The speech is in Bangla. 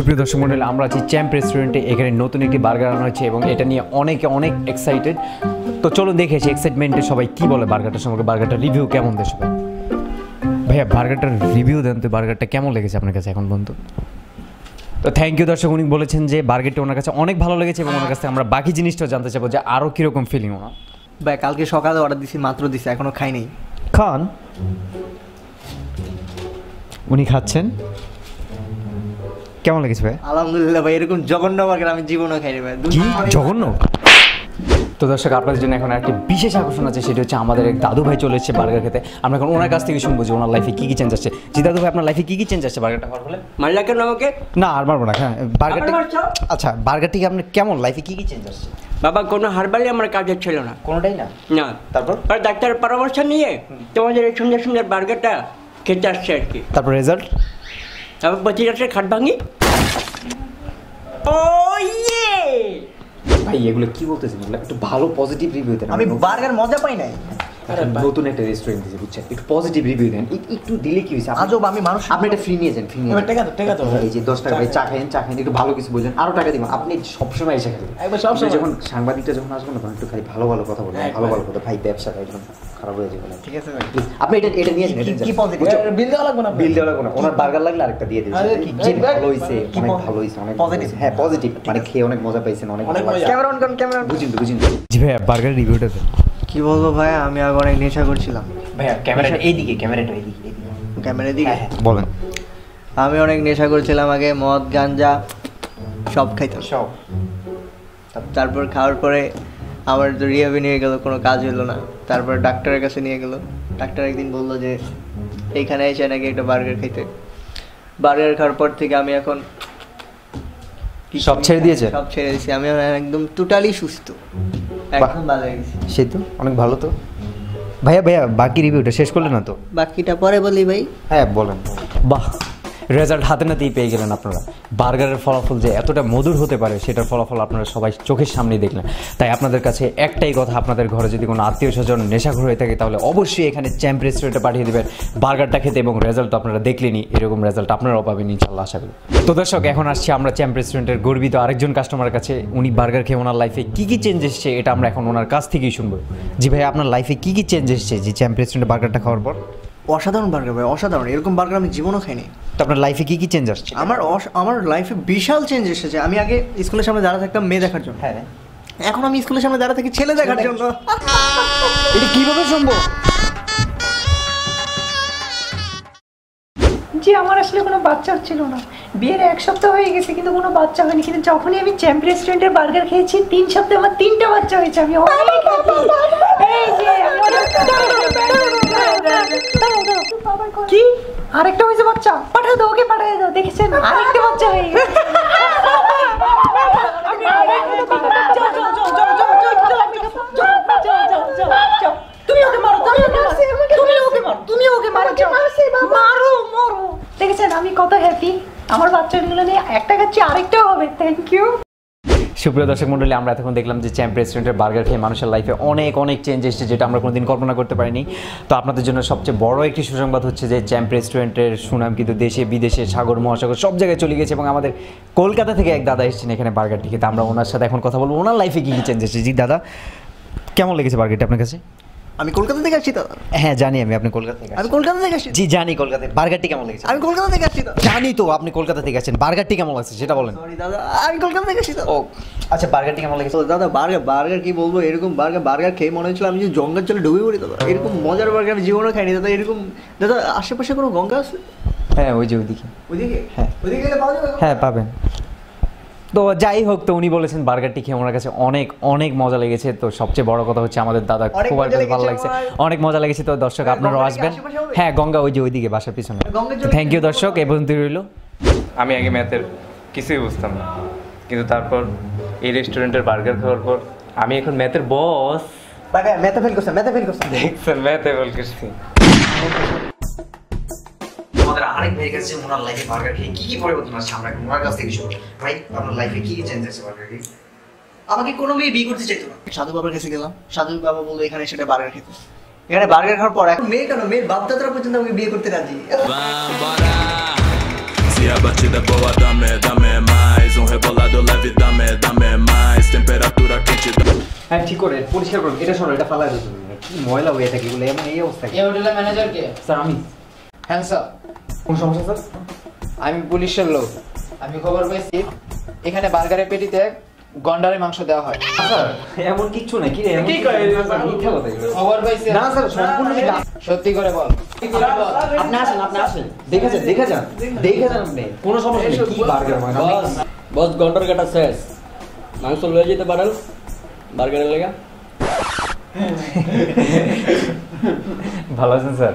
সুপ্রিয় দর্শক মণ্ডলী, আমরা আছি চ্যাম্প রেস্টুরেন্টে। এখানে নতুন একটি বার্গার আনা হয়েছে এবং এটা নিয়ে অনেক এক্সাইটেড। তো চলো দেখেছি এক্সাইটমেন্টে সবাই কি বলে বার্গারটার সম্পর্কে, বার্গারটার রিভিউ কেমন দেয় সবাই। ভাইয়া বার্গারটার রিভিউ দেন তো, বার্গারটা কেমন লেগেছে আপনার কাছে এখন পর্যন্ত? তো থ্যাংক ইউ দর্শক, উনি বলেছেন যে বার্গারটা ওনার কাছে অনেক ভালো লেগেছে এবং ওনার কাছে আমরা বাকি জিনিসটাও জানতে চাবো যে আরও কীরকম ফিলিং ওনার। ভাই কালকে সকালে অর্ডার দিছি, মাত্র দিছি, এখনো খাই নাই। খান, উনি খাচ্ছেন, কেমন লেগেছে ভাই? আলহামদুলিল্লাহ ভাই, এরকম জঘন্য বার্গার আমি জীবনও খাইনি ভাই। কি জঘন্য? তো দর্শক আপনাদের জন্য এখন একটা বিশেষ আকর্ষণ আছে, সেটা হচ্ছে আমাদের এক দাদু ভাই চলে এসেছে বার্গার খেতে। আমরা এখন ওনার কাছ থেকে শুনবো যে ওনার লাইফে কী কী চেঞ্জ আসছে। জি দাদু ভাই, আপনার লাইফে কী কী চেঞ্জ আসছে বার্গারটা খাওয়ার ফলে? মারলা কেন আমাকে? না আর মারবো না, হ্যাঁ বার্গারটা। আচ্ছা বার্গারটি আপনার কেমন, লাইফে কী কী চেঞ্জ আসছে? বাবা কোনো হারবালই আমার কাজে ছিল না, কোনোটাই না। না। তারপর আর ডাক্তারের পরামর্শ নিয়ে তোমাদের এই সুন্দর সুন্দর বার্গারটা খেতে আসছে আর কি। তারপর রেজাল্ট? তারপর 25 খাট ভাঙি। ও ইয়ে ভাই এগুলো কি বলতেছেন? একটু ভালো পজিটিভ রিভিউ দেন। আমি বার্গার মজা পাই নাই। নতুন একটা রেস্টুরেন্ট দিয়েছে বুঝছেন, একটু পজিটিভ রিভিউ দেন। একটু দিলে কি হয়েছে? আজব, আমি মানুষ। আপনি এটা ফ্রি নিয়ে যান, ফ্রি নিয়ে যান। টাকা তো এই যে 10 টাকা ভাই, চা খাইন, একটু ভালো কিছু বলছেন, আরো টাকা দিব। আপনি সবসময় এসে খাবেন। যখন সাংবাদিকটা যখন আসবেন না, তখন একটু খালি ভালো কথা বলবেন, ভালো কথা। ভাই ব্যবসাটা একদম খারাপ হয়ে যাবে না। ঠিক আছে ভাই, আপনি এটা নিয়ে যান। কি পজিটিভ? বিল দেওয়া লাগবে না, বিল দেওয়া লাগবে না। ওনার বার্গার লাগলে আরেকটা দিয়ে দিন। যে ভালো হইছে, অনেক ভালো হইছে, অনেক পজিটিভ। হ্যাঁ পজিটিভ, মানে খেয়ে অনেক মজা পাইছেন, অনেক ভালো লাগছে। ক্যামেরা বুঝিন। জি ভাই বার্গার রিভিউটা দেন। কি বলবো ভাই, আমি আগে অনেক নেশা করছিলাম। ভাইয়া ক্যামেরাটা এইদিকে, ক্যামেরাটা এইদিকে। ক্যামেরা দিকে বলেন। আমি অনেক নেশা করছিলাম আগে, মদ গাঞ্জা সব খাইতাম সব। তারপর খাওয়ার পরে আমার তো রিহাবে নিয়ে গেল, কোনো কাজ হলো না। তারপর ডাক্তারের কাছে নিয়ে গেল। ডাক্তার একদিন বললো যে এইখানে এসে নাকি একটা বার্গার খাইতে। বার্গার খাওয়ার পর থেকে আমি এখন সব ছেড়ে দিয়েছে? সব ছেড়ে দিয়েছি, আমি একদম টোটালি সুস্থ, একদম ভালো হয়ে গেছি। সে তো অনেক ভালো। তো ভাইয়া বাকি রিভিউটা শেষ করলেন না তো? বাকিটা পরে বলি ভাই। হ্যাঁ বলেন। বাহ, রেজাল্ট হাতে নাতেই পেয়ে গেলেন আপনারা। বার্গারের ফলাফল যে এতটা মধুর হতে পারে সেটার ফলাফল আপনারা সবাই চোখের সামনেই দেখলেন। তাই আপনাদের কাছে একটাই কথা, আপনাদের ঘরে যদি কোনো আত্মীয় স্বজন নেশাখোর হয়ে থাকে তাহলে অবশ্যই এখানে চ্যাম্প রেস্টুরেন্টে পাঠিয়ে দেবেন বার্গারটা খেতে, এবং রেজাল্ট আপনারা দেখলেনই, এরকম রেজাল্ট আপনারাও পাবেন ইনশাল্লাহ, আশা করি। তো দর্শক এখন আসছি আমরা চ্যাম্প রেস্টুরেন্টের গর্বিত আরেকজন কাস্টমারের কাছে। উনি বার্গার খেয়ে ওনার লাইফে কী কী চেঞ্জ এসছে এটা আমরা এখন ওনার কাছ থেকেই শুনবো। জি ভাই, আপনার লাইফে কী কী চেঞ্জ এসছে যে চ্যাম্প রেস্টুরেন্টে বার্গারটা খাওয়ার পর? অসাধারণ বার্গার ভাই, অসাধারণ। এরকম বার্গার আমি জীবনও খাইনি। তো আপনার লাইফে কী কী চেঞ্জ আসছে? আমার লাইফে বিশাল চেঞ্জ এসেছে। আমি আগে স্কুলের সামনে দাঁড়া থাকতাম মেয়ে দেখার জন্য, হ্যাঁ, এখন আমি স্কুলের সামনে দাঁড়া থাকি ছেলে দেখার জন্য। এটা কীভাবে সম্ভব? জি আমার আসলে কোনো বাচ্চা হচ্ছিল না, বিয়ের 1 সপ্তাহ হয়ে গেছে কিন্তু কোনো বাচ্চা হয়নি। কিন্তু যখনই আমি চ্যাম্প রেস্টুরেন্টের বার্গার খেয়েছি 3 সপ্তাহে আমার 3টা বাচ্চা হয়েছে। আমি অনেক হ্যাপি। এই যে কি আরেকটা হয়েছে বাচ্চা, পাঠাও দাও, ওকে পাঠিয়ে দাও। দেখেছেন আরেকটা বাচ্চা হয়ে গেছে। তুমি ওকে মারো, তুমি ওকে মারো, মারো মারো। দেখেছেন আমি কত হ্যাপি। আমার বাচ্চাগুলো নিয়ে একটা খাচ্ছি, আরেকটাও হবে। Thank you. সুপ্রিয় দর্শক মণ্ডলী, আমরা এখন দেখলাম যে চ্যাম্প রেস্টুরেন্টের বার্গার খেয়ে মানুষের লাইফে অনেক চেঞ্জ এসেছে, যেটা আমরা কোনোদিন কল্পনা করতে পারিনি। তো আপনাদের জন্য সবচেয়ে বড় একটি সুসংবাদ হচ্ছে যে চ্যাম্প রেস্টুরেন্টের সুনাম কিন্তু দেশে বিদেশে, সাগর মহাসাগর সব জায়গায় চলে গেছে, এবং আমাদের কলকাতা থেকে এক দাদা এসেছেন এখানে বার্গারটি খেতে। আমরা ওনার সাথে এখন কথা বলবো, ওনার লাইফে কী কী চেঞ্জ এসেছে। জি দাদা, কেমন লেগেছে বার্গারটি আপনার কাছে? আমি কলকাতা থেকে আসছি তো। হ্যাঁ জানি আপনি কলকাতা থেকে। আমি কলকাতা থেকে আসছি। জি জানি কলকাতায়। বার্গারটি কেমন লেগেছে? আমি কলকাতা থেকে আসছি তো। জানি তো আপনি কলকাতা থেকে আছেন, বার্গারটি কেমন লাগছে সেটা বলেন। সরি দাদা, আমি কলকাতা থেকে আসছি তো। ও আচ্ছা, বার্গারটি কেমন লেগেছে? তো দাদা বার্গার কি বলবো, এরকম বার্গার খেয়ে মনে হচ্ছিল আমি যে জঙ্গল চলে ডুবে পড়ি দাদা। এরকম মজার বার্গার আমি জীবনে খাইনি দাদা। এরকম দাদা আশেপাশে কোনো গঙ্গা আছে? হ্যাঁ ওই যে ওইদিকে। ওইদিকে? হ্যাঁ ওইদিকে গেলে পাওয়া যাবে? হ্যাঁ পাবেন। তো যাই হোক, তো উনি বলেছেন বার্গারটি খেয়ে ওনার কাছে অনেক মজা লেগেছে। তো সবচেয়ে বড় কথা হচ্ছে আমাদের দাদা খুব ভালো লাগছে, অনেক মজা লেগেছে। তো দর্শক আপনারাও আসবেন। হ্যাঁ গঙ্গা ওই যে ওইদিকে বাসার পিছনে। থ্যাংক ইউ দর্শক, এ পর্যন্ত রইল। আমি আগে ম্যাথের কিছুই বুঝতাম না, কিন্তু তারপর এই রেস্টুরেন্টের বার্গার খাওয়ার পর আমি এখন ম্যাথের বস। ম্যাথে ফেল করছে। দেখছেন ম্যাথে বল করছি। আমাদের আরেক ভাইয়ের কাছে ওনার লাইফে বার্গার খেয়ে কি পরিবর্তন আসছে আমরা ওনার কাছ থেকে শুনবো। ভাই আপনার লাইফে কি চেঞ্জ আছে বার্গার খেয়ে? আমাকে কোনো মেয়ে বিয়ে করতে চাইতো না। সাধু বাবার কাছে গেলাম, সাধু বাবা বললো এখানে সেটা বার্গার খেতে। এখানে বার্গার খাওয়ার পর এখন মেয়ে কেন, মেয়ের বাপ দাদারা পর্যন্ত আমাকে বিয়ে করতে রাজি। a batida é boa, dame mais. Rebolado leve, dame mais. Temperatura quente. হ্যাঁ ঠিক করে পরিষ্কার করুন, এটা সরো, এটা ফালাই দিতে কি ময়লা হয়ে থাকে এগুলো, এমন এই অবস্থা। এই হোটেলের ম্যানেজার কে? স্যার আমি। হ্যাঁ স্যার। কোন সমস্যা স্যার? আমি পুলিশের লোক। আমি খবর পেয়েছি এখানে বার্গারের পেটিতে গন্ডারের মাংস দেওয়া হয়। স্যার এমন কিচ্ছু না, কি রে এমন কি করে স্যার, মিথ্যা কথা এগুলো। খবর পেয়েছি? না স্যার সম্পূর্ণ সত্যি করে বল। আপনি আসেন দেখে যান আপনি, কোনো সমস্যা নেই। কি বার্গার মানে বস গন্ডার কাটা শেষ, মাংস লয়ে যেতে পারেন বার্গারের লেগা। ভালো আছেন স্যার?